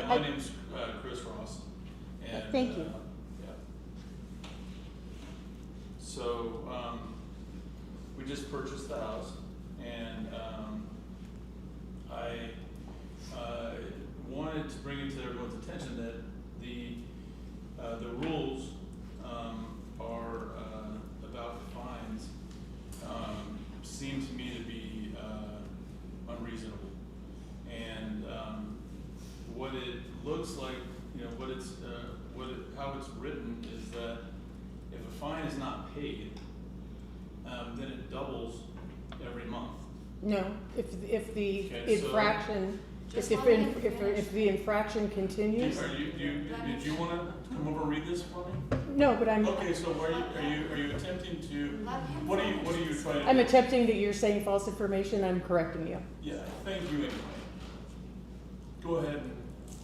my name's Chris Ross. And, Thank you. Yeah. So, we just purchased the house, and I wanted to bring it to everyone's attention that the rules are about fines seem to me to be unreasonable. And what it looks like, what it's how it's written is that if a fine is not paid, then it doubles every month. No, if the Okay, so- infraction, Just if let me finish. the infraction continues. Did you want to come over and read this for me? No, but Okay, so are you attempting to? Let him What are you finish. trying to? I'm do? attempting that you're saying false information, I'm correcting you. Yeah, thank you anyway. Go ahead and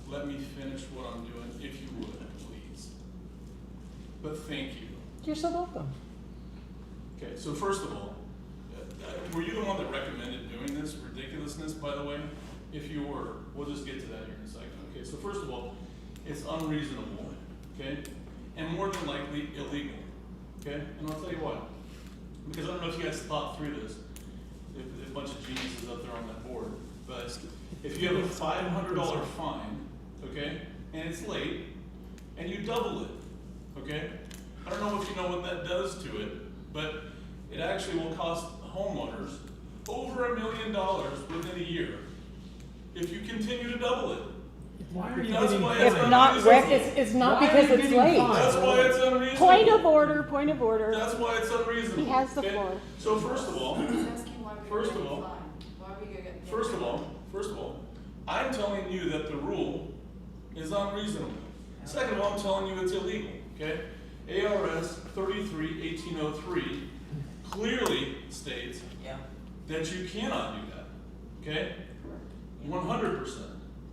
let me finish what I'm doing, if you would, please. But thank you. You're so welcome. Okay, so first of all, were you the one that recommended doing this ridiculousness, by the way? If you were, we'll just get to that here in a second. Okay, so first of all, it's unreasonable, okay? And more than likely illegal, okay? And I'll tell you why. Because I don't know if you guys thought through this, if there's a bunch of geniuses up there on that board, but if you have a $500 fine, okay, and it's late, and you double it, okay? I don't know if you know what that does to it, but it actually will cost homeowners over $1 million within a year if you continue to double it. Why are you That's getting why it's If fined? not, unreasonable. it's not Why are because you it's getting late. fined? That's why it's unreasonable. Point of order, point of order. That's why it's unreasonable. He has the okay? floor. So first of all, He's asking why we're First of getting all- fined. Why we get first of all, I'm telling you that the rule is unreasonable. Second of all, I'm telling you it's illegal, okay? ARS 33-1803 clearly states that you cannot do that, okay? 100%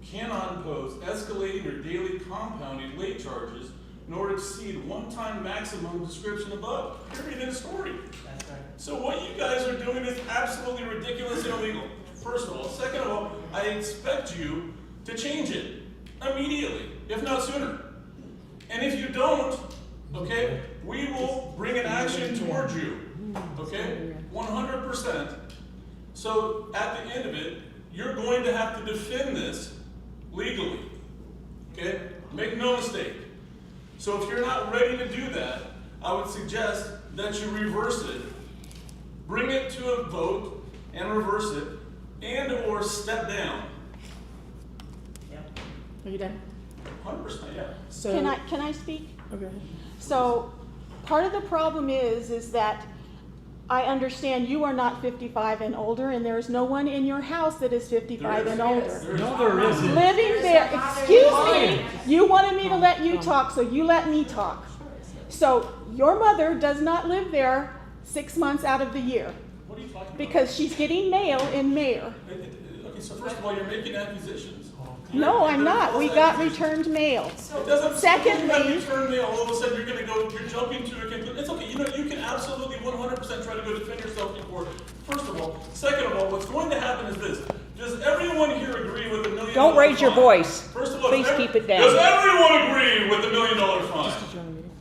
cannot impose escalating or daily compounding late charges nor exceed one-time maximum description above. Period in story. That's right. So what you guys are doing is absolutely ridiculous and illegal, first of all. Second of all, I expect you to change it immediately, if not sooner. And if you don't, okay, we will bring an action towards you, okay? 100%. So at the end of it, you're going to have to defend this legally, okay? Make no mistake. So if you're not ready to do that, I would suggest that you reverse it, bring it to a vote and reverse it, and or step down. Yep. Are you done? 100%, yeah. So, Can I speak? okay. So, part of the problem is that I understand you are not 55 and older, and there is no one in your house that is 55 and older. No, there isn't. Living there, excuse me, you wanted me to let you talk, so you let me talk. So, your mother does not live there 6 months out of the year, What are you talking about? because she's getting mail in May. Okay, so first of all, you're making accusations. No, I'm not, we False got accusations. returned mail. It doesn't. Secondly- You return mail, all of a sudden you're gonna go, you're jumping to a conclusion. It's okay, you can absolutely 100% try to go defend yourself in court, first of all. Second of all, what's going to happen is this. Does everyone here agree with $1 million Don't raise your fine? voice. First of all, Please does keep it down. Does everyone agree with $1 million fine?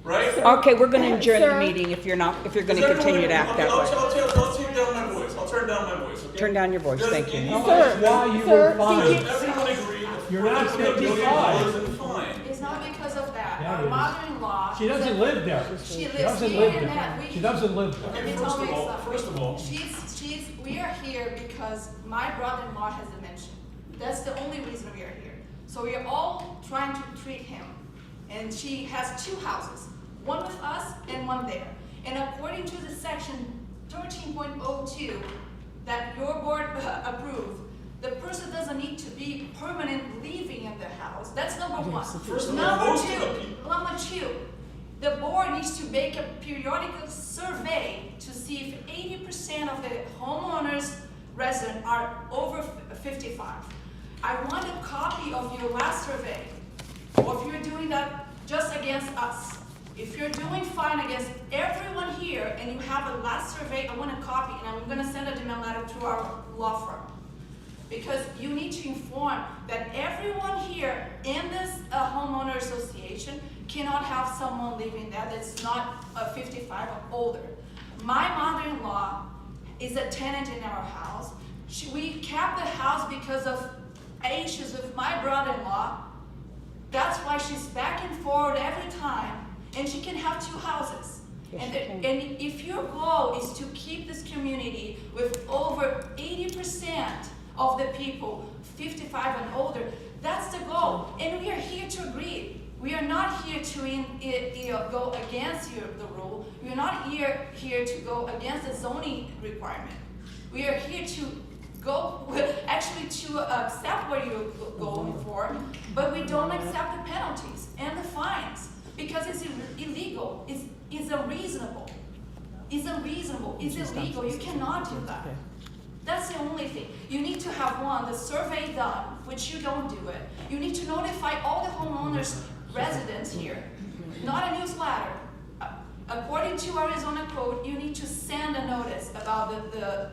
Right? Okay, we're gonna adjourn the Sir. meeting if you're gonna Does continue everyone- to act that I'll way. take down my voice. I'll turn down my voice, okay? Turn down your voice, Does thank you. anyone- Sir, Why you sir, were did fined. Does everyone agree? You're not $1 million 55. in fine? It's not because of that. Yeah, Our it is. mother-in-law. She doesn't live there. She lives doesn't here live and there. that. She doesn't live there. Let me Okay, tell you something. first of all. We are here because my brother-in-law has dementia. That's the only reason we are here. So we are all trying to treat him. And she has 2 houses, one with us and one there. And according to the section 13.02 that your board approved, the person doesn't need to be permanent living in the house. That's number one. First of all, most of the people. Number 2, the board needs to make a periodical survey to see if 80% of the homeowners resident are over 55. I want a copy of your last survey, or if you're doing that just against us. If you're doing fine against everyone here and you have a last survey, I want a copy, and I'm gonna send a demand letter to our law firm. because you need to inform that everyone here in this homeowner association cannot have someone living there that's not 55 or older. My mother-in-law is a tenant in our house. We kept the house because of issues with my brother-in-law. That's why she's back and forth every time, and she can have 2 houses. Yes, And, she can. and if your goal is to keep this community with over 80% of the people 55 and older, that's the goal. And we are here to agree. We are not here to go against the rule. We are not here to go against the zoning requirement. We are here to go, actually to accept what you're going for, but we don't accept the penalties and the fines because it's illegal, it's unreasonable. It's unreasonable, it's illegal, you cannot do that. That's the only thing. You need to have the survey done, which you don't do it. You need to notify all the homeowners, residents here, not a newsletter. According to Arizona code, you need to send a notice about the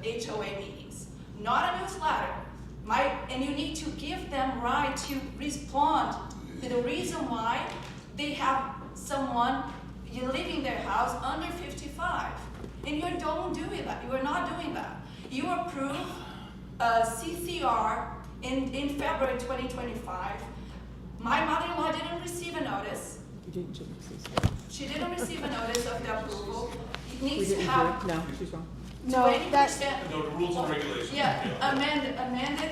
HOA meetings, not a newsletter. And you need to give them right to respond to the reason why they have someone living their house under 55. And you don't do that. You are not doing that. You approved CCR in February 2025. My mother-in-law didn't receive a notice. She didn't receive a notice of the approval. It We needs to didn't do have it, no, she's wrong. No, 20%. No, the rules and regulations. Yeah, amended,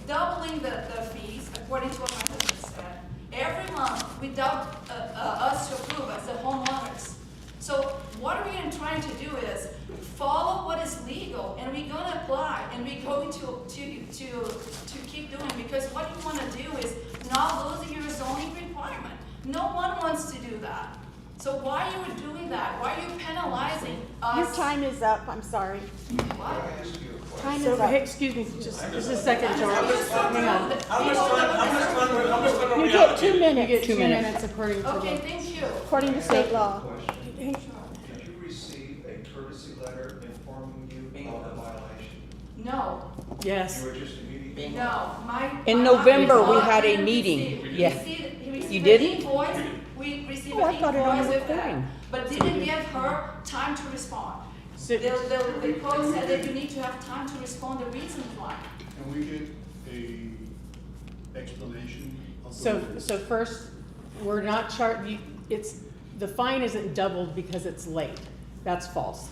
doubling the fees, according to what my husband said, every month without us to approve as the homeowners. So what we are trying to do is follow what is legal, and we're gonna apply, and we're going to keep doing, because what you wanna do is not losing your zoning requirement. No one wants to do that. So why are you doing that? Why are you penalizing us? Your time is up, I'm sorry. What? Time So, is up. hey, excuse me, just a second, George, hang on. How much time are You we get allocated? 2 You minutes, get 2 minutes according to Okay, the. thank you. according to state law. Did you receive a courtesy letter informing you of the violation? No, Yes, You were just immediately. no, In my November, we mother-in-law had a didn't meeting. receive- Yeah. he received You an didn't? invoice, we received Oh, I an thought it was invoice with that, recording. but didn't give her time to respond. So- The code said that you need to have time to respond the reasons why. Can we get a explanation of the? so first, we're not the fine isn't doubled because it's late. That's false.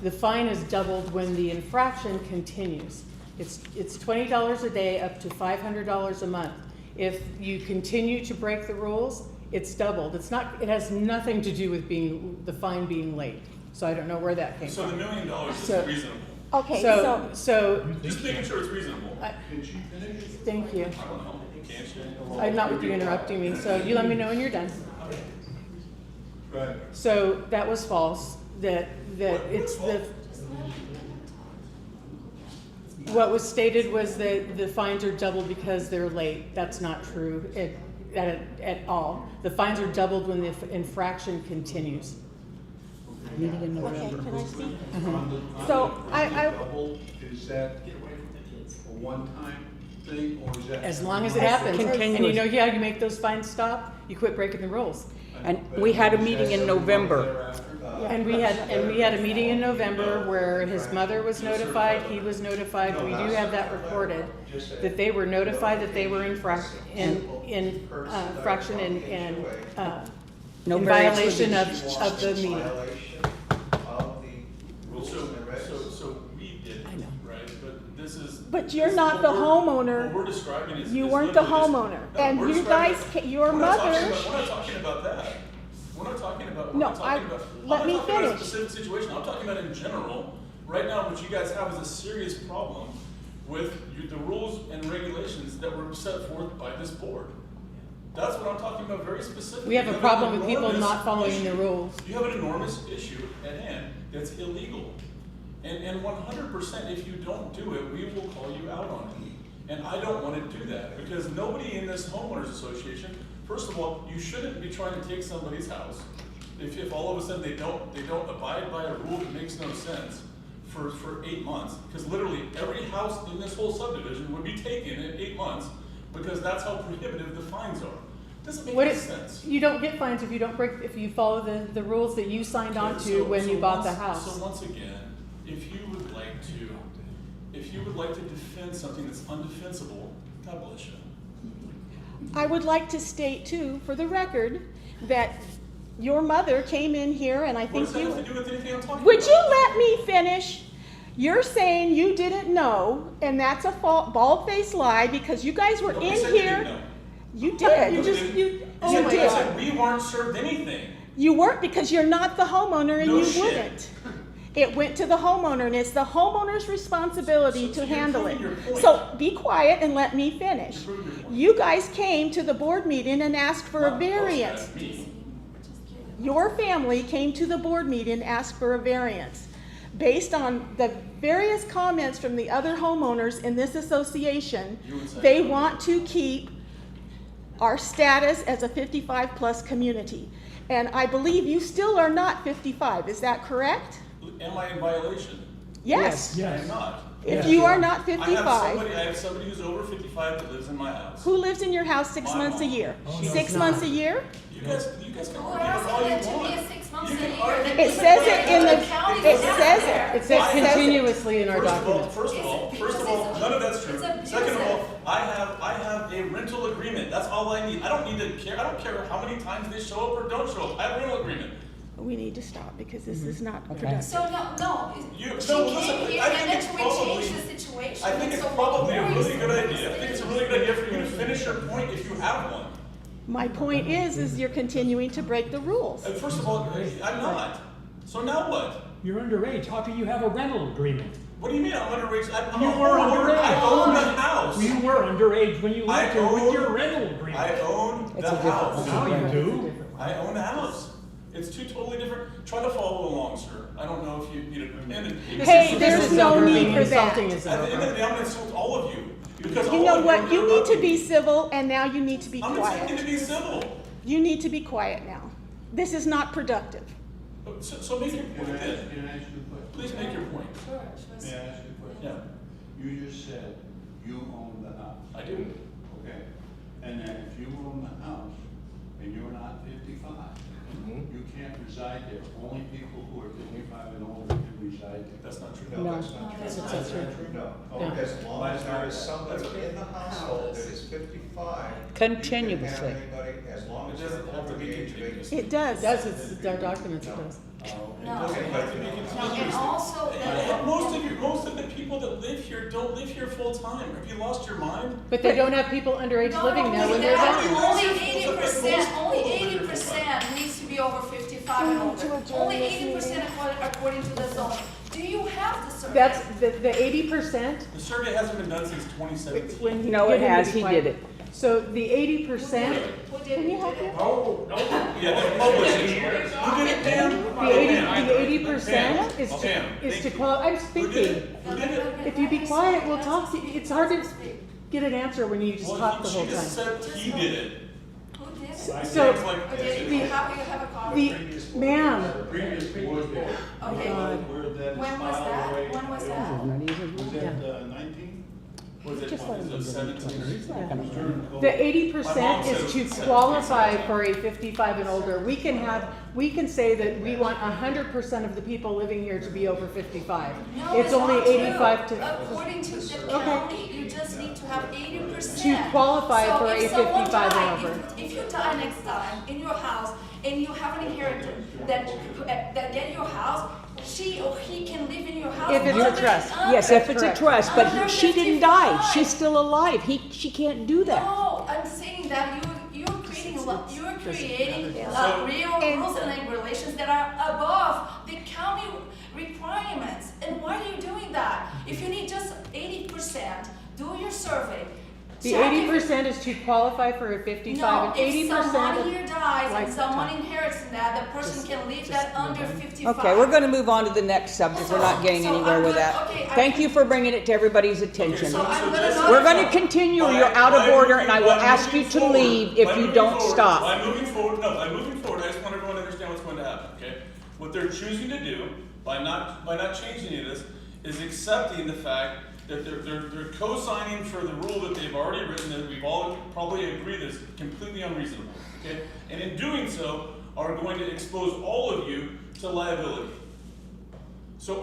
The fine is doubled when the infraction continues. It's $20 a day up to $500 a month. If you continue to break the rules, it's doubled. It has nothing to do with the fine being late. So I don't know where that came So the from. $1 million is So- reasonable. Okay, So, Just making sure it's reasonable. Can she finish? thank you. I don't know, can't you? I'm not with you interrupting me, so you let me know when you're done. Right. So that was false, that it's what was stated was that the fines are doubled because they're late. That's not true at all. The fines are doubled when the infraction continues. Meeting in okay, November. can I speak? On the- So, on the I- double, is that a one-time thing, or is that? As long as it happens. And you Continuous. know how you make those fines stop? You quit breaking the rules. And we had a meeting in November. And we had a meeting in November where his mother was notified, he was notified, we do have that recorded, that they were notified that they were in fraction in No violation variance of the meeting. Violation of the rules and the regs. So we did, I know. right, but this is. But you're this- not the what we're- homeowner. What we're describing is. You is weren't the literally just- homeowner. No, And we're you describing- guys your we're not talking mother- about- We're not talking about that. We're not talking about, No, we're not talking about. let me I'm not talking about a finish. specific situation, I'm talking about in general. Right now, what you guys have is a serious problem with the rules and regulations that were set forth by this board. That's what I'm talking about very specifically. We have a You an problem with people enormous not following the issue. rules. You have an enormous issue at hand that's illegal. And 100%, if you don't do it, we will call you out on it. And I don't want to do that, because nobody in this homeowners association, first of all, you shouldn't be trying to take somebody's house. If all of a sudden they don't abide by a rule that makes no sense. for 8 months, because literally every house in this whole subdivision would be taken in 8 months, because that's how prohibitive the fines are. Doesn't make What any is, sense. you don't get fines if you don't break, if you follow the rules that you signed on Okay, to so- when so you bought the once- house. So once again, if you would like to defend something that's undefensible, God bless you. I would like to state too, for the record, that your mother came in here and I What think does that you. have to do with anything I'm talking Would about? you let me finish? You're saying you didn't know, and that's a bald-faced lie because you guys were Nobody in said you here. didn't know. You did. You No, just, they didn't. you, You oh said, my you did. God. said we weren't served anything. You weren't because you're not the homeowner and No you shit. wouldn't. It went to the homeowner and it's the homeowner's responsibility So to you're handle it. proving your point. So be quiet and let me finish. You're proving your point. You guys came to the board meeting and asked for a Not supposed to variance. ask me. Your family came to the board meeting and asked for a variance. Based on the various comments from the other homeowners in this association, You would say they no. want to keep our status as a 55-plus community. And I believe you still are not 55, is that correct? Am I in violation? Yes. I Yes. am not. If Yes, you you are are. not I 55, have somebody who's over 55 that lives in my house. who lives in your house 6 My months a mom. year? Oh, no, 6 it's months not. a year? You guys can Who argue else with all can you it to want. be 6 months You a can year? argue- That It says it in the, county it is out says there. it. It says It says it. continuously in our documents. First of all, none of that's true. It's Second of all, abusive. I have a rental agreement. That's all I need. I don't need to care. I don't care how many times they show up or don't show up. I have a rental agreement. We need to stop because this is not Okay. productive. So no, You- she no, came listen, here I think and then it's we probably- changed the situation. I think it's So probably a what really is- good idea. I think it's a really good idea for you to finish your point if you have one. My point is you're continuing to break the rules. And first of all, I'm not. So now what? You're underage. How can you have a rental agreement? What do you mean I'm underage? I'm You a were homeowner. I underage. own the house. You were underage when you I lived here own- with your rental agreement. I own It's the a different- house. Now you do. I own the house. It's two totally different. Try to follow along, sir. I don't know if you need a pen. Hey, This there's is no over. need Being for insulting that. is At the end of the over. day, I'm gonna insult all of you. Because You all know of what? are You need to interrupting be me. civil and now you need to be I'm attempting quiet. to be civil. You need to be quiet now. This is not productive. So make your point Can I then. ask you a question? Please make your point. Sure, sure. May I ask you a question? Yeah, You just said you own the house, I do. okay? And then if you own the house and you're not 55, you can't reside there. Only people who are 55 and older can reside there. That's not true. No. No, that's not true. That's not That's true. not true, no. No. As long as there is somebody in the household that is 55. Continuously. You can have anybody, as long as It doesn't they're have to over be the age of continuous. 18. It does. It does, it's our documents, it does. It No. doesn't have to be No, and continuous. also, And most of the people that live here don't live here full time. Have you lost your mind? But they don't have people underage not living now only when they're that, down. only Most 80%, only people live 80% needs to be over 55 and older. Only 80% according to the zone. Do you have the survey? That's, the 80%, The survey hasn't been done since 2017. when you No, get it him to has. be He quiet. did it. So the 80%, Who did it? Yeah, they published it. Who did it, Dan? the 80% is Pam, to thank you. I'm Who did speaking. it? Who did it? If you be quiet, we'll talk to you. It's hard to get an answer when you just Well, talk the whole she just time. said he did it. Who did it? So, It's like- Okay, you have a copy? ma'am, Previous board there. Okay. Where that is When was filed that? away. When was that? Was Yeah. that 19? Was it, Just let was him it do 17? During COVID. the 80% is to 17. qualify for a 55 and older. We can say that we want 100% of the people living here to be over 55. No, It's only not true. 85 to, According to the Okay. county, you just need to have 80%. To qualify So for if a someone 55 and died, over. If you die next time in your house and you have an inheritor that get your house, she or he can live in your house. If it's a under- trust. under- Yes, if it's a correct. trust, Under but she didn't die. 55. She's still alive. She can't do that. No, I'm saying that you're creating real And- rules and regulations that are above the county requirements. And why are you doing that? If you need just 80%, do your survey. the Check if- 80% is to qualify for a 55 No, and if 80% someone of. here dies like and someone the top. inherits that, the person can leave that under 55. Okay, we're gonna move on to the next subject. We're not getting So anywhere I'm with gonna- that. okay, Thank you for bringing it to everybody's attention. So I'm gonna just- We're gonna continue. You're out of order and I will ask you to leave if you don't stop. By moving forward, I just want everyone to understand what's going to happen, okay? What they're choosing to do by not changing any of this is accepting the fact that they're co-signing for the rule that they've already written, that we've all probably agreed is completely unreasonable, okay? And in doing so, are going to expose all of you to liability. So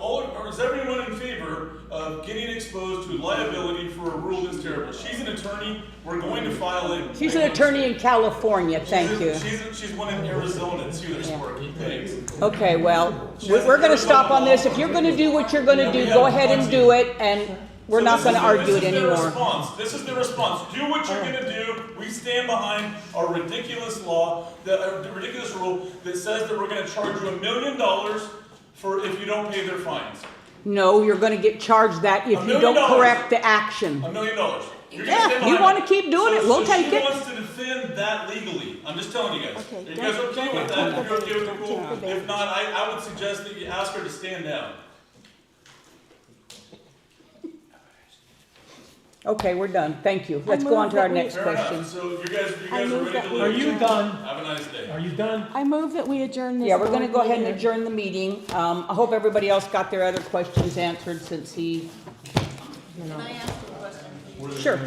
is everyone in favor of getting exposed to liability for a rule that's terrible? She's an attorney, we're going to file it. She's an attorney in California, thank you. She's one in Arizona too that's working, thanks. Okay, well, we're gonna stop on this. If you're gonna do what you're gonna do, go ahead and do it, and we're not gonna argue it anymore. This is the response. Do what you're gonna do. We stand behind our ridiculous law, the ridiculous rule that says that we're gonna charge you $1 million for if you don't pay their fines. No, you're gonna get charged that if you don't correct the action. $1 million. You're gonna Yeah, stand you behind wanna it. keep doing it, we'll take She it. wants to defend that legally. I'm just telling you guys. Okay, Are you guys don't- okay with don't that? take If you're the okay with bait. it, cool. Don't take the bait. If not, I would suggest that you ask her to stand down. Okay, we're done, thank you. Let's go on to our next Fair question. enough. So you guys I are move ready that to we leave? Are you done? Have a nice day. Are you done? I move that we adjourn this. Yeah, we're gonna board go ahead and meeting. adjourn the meeting. I hope everybody else got their other questions answered since he, sure,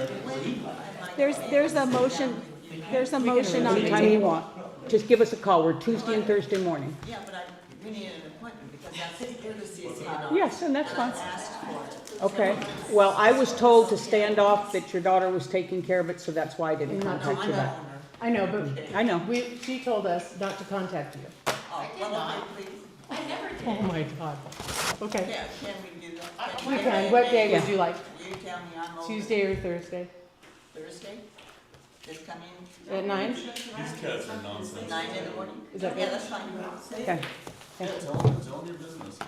There's a motion, on the anytime you table. want. Just give us a call, we're Tuesday and Thursday morning. Yeah, but we need an appointment because that's courtesy, it's not. Yes, and that's fine. Asked for it. Okay, well, I was told to stand off, that your daughter was taking care of it, so that's why I didn't Not contact I'm you the back. owner. I know, but I know. she told us not to contact you. Oh, well, okay, please. Oh my God. Okay, Can we do that? we can. What day would Yeah. you like? You tell me I'm over. Tuesday or Thursday? Thursday? This coming? At 9? These cats are nonsense. 9 in the morning? Is that Yeah, good? that's fine. Okay, Yeah, tell them your business.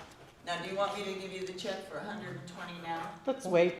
Now, do you want me to give you the check for 120 now? Let's wait.